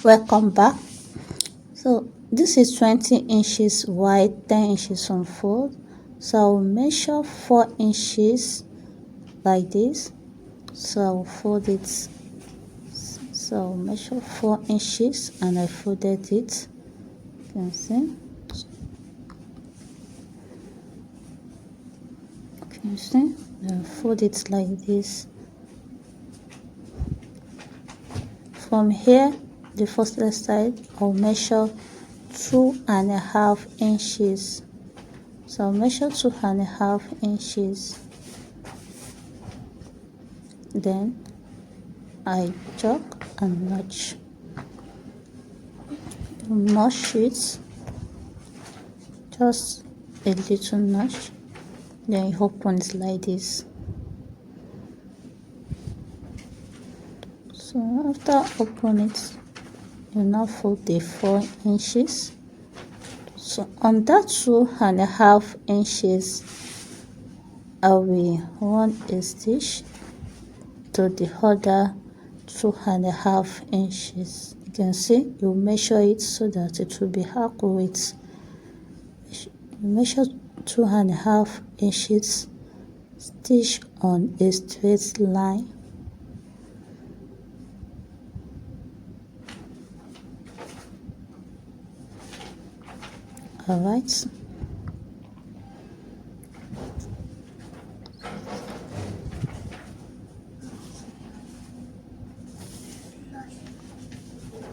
Welcome back. So this is 20 inches wide, 10 inches on fold. So I'll measure 4 inches like this. So I'll fold it. So I'll measure 4 inches and I folded it. You can see. Can you see? I'll fold it like this. From here, the first side, I'll measure 2.5 inches. So I'll measure 2.5 inches. Then I chalk and notch. Notch it, just a little notch. Then you open it like this. So after open it, you now fold the 4 inches. So on that 2.5 inches, I will run a stitch to the other 2.5 inches. You can see you measure it so that it will be accurate. You measure 2.5 inches, stitch on a straight line. Alright.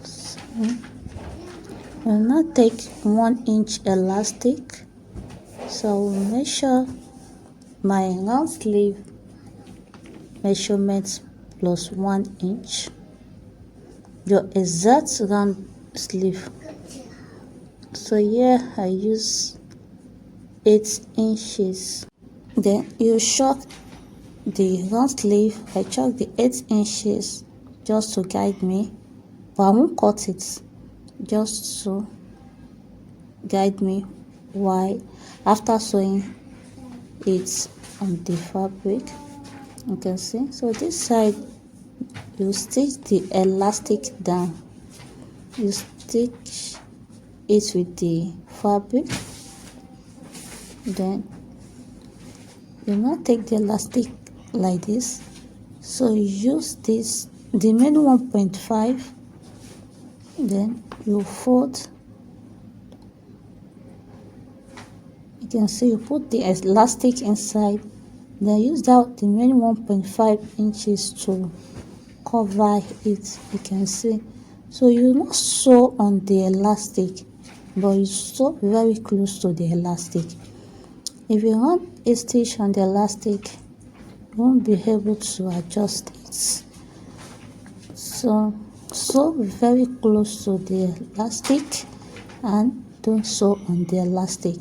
So I'll now take 1 inch elastic. So I'll measure my round sleeve measurement plus 1 inch. Your exact round sleeve. So here I use 8 inches. Then you chalk the round sleeve. I chalk the 8 inches just to guide me, but I won't cut it, just to guide me while after sewing it on the fabric. You can see. So this side you stitch the elastic down. You stitch it with the fabric. Then you now take the elastic like this. So you use this, the main 1.5. Then you fold. You can see you put the elastic inside. Then use that the main 1.5 inches to cover it. You can see. So you not sew on the elastic, but you sew very close to the elastic. If you want a stitch on the elastic, you won't be able to adjust it. So sew very close to the elastic and don't sew on the elastic.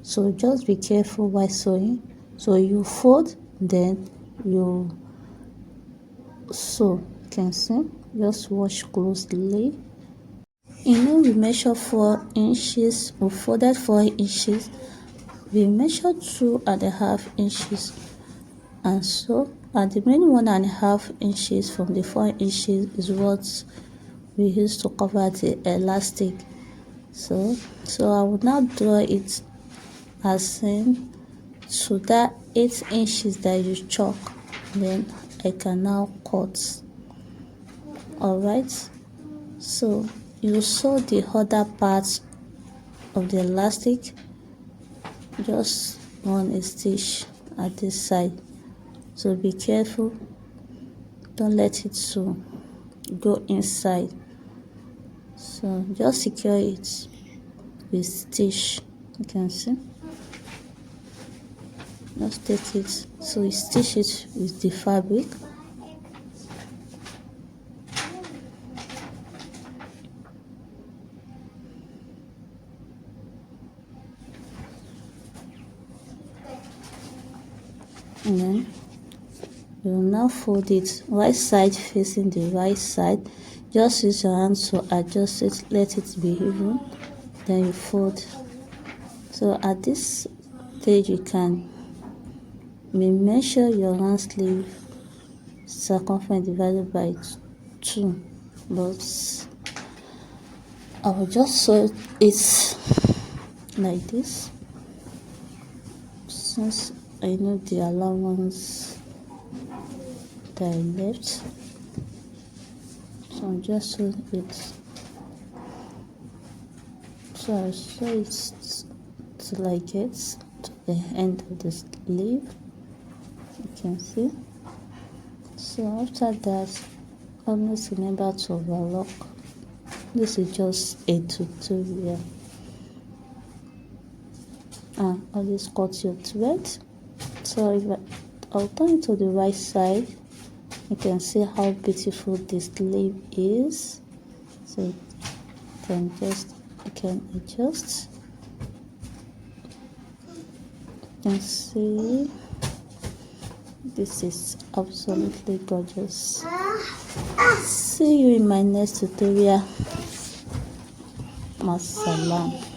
So just be careful while sewing. So you fold, then you sew. You can see. Just watch closely. We measure 4 inches. We folded 4 inches. We measure 2.5 inches, and so at the remaining 1.5 inches from the 4 inches is what we use to cover the elastic. So I will now draw it as in to that 8 inches that you chalk. Then I can now cut. Alright, so you sew the other part of the elastic. Just run a stitch at this side. So be careful, don't let it to go inside. So just secure it with stitch. You can see. Just take it, so you stitch it with the fabric. And then you will now fold it right side facing the right side. Just use your hand to adjust it, let it be even. Then you fold. So at this stage you can measure your round sleeve circumference divided by 2, but I will just sew it like this, since I know the allowance that I left. So I'll just sew it. So I sew it till I get to the end of the sleeve. You can see. So after that, always remember to overlock. This is just a tutorial. Always cut your thread. So if I'll turn it to the right side, you can see how beautiful this sleeve is. So you can adjust. You can see this is absolutely gorgeous. See you in my next tutorial. Masalam.